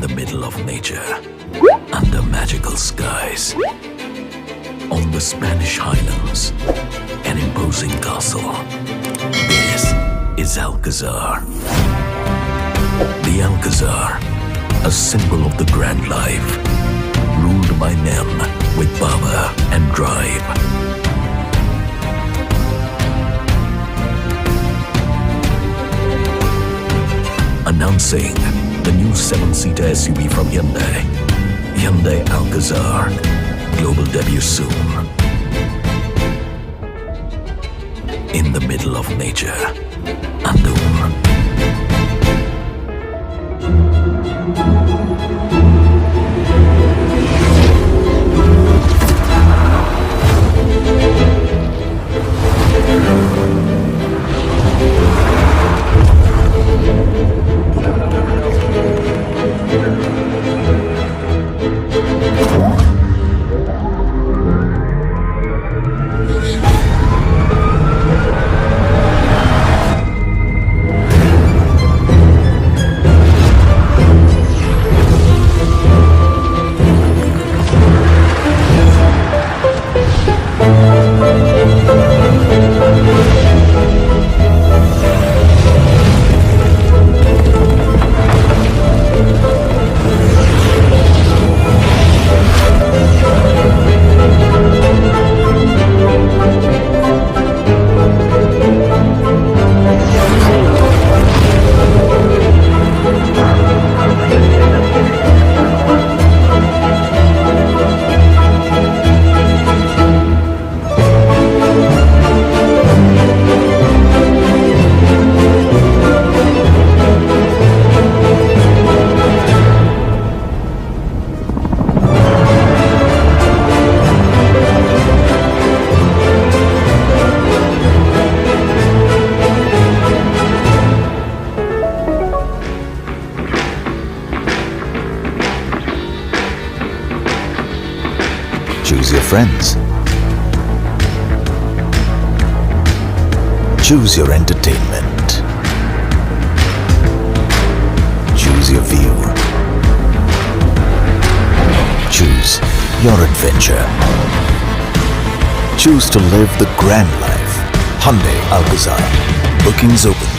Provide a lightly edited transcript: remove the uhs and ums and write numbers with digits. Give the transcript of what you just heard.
the middle of nature, under magical skies. On the Spanish Highlands, an imposing castle. This is ALCAZAR. The ALCAZAR, a symbol of the grand life, ruled by men with power and drive. Announcing the new 7-seater SUV from Hyundai ALCAZAR. Global debut soon. In the middle of nature, unknown. Choose your friends. Choose your entertainment. Choose your view. Choose your adventure. Choose to live the grand life. Hyundai ALCAZAR. Bookings open.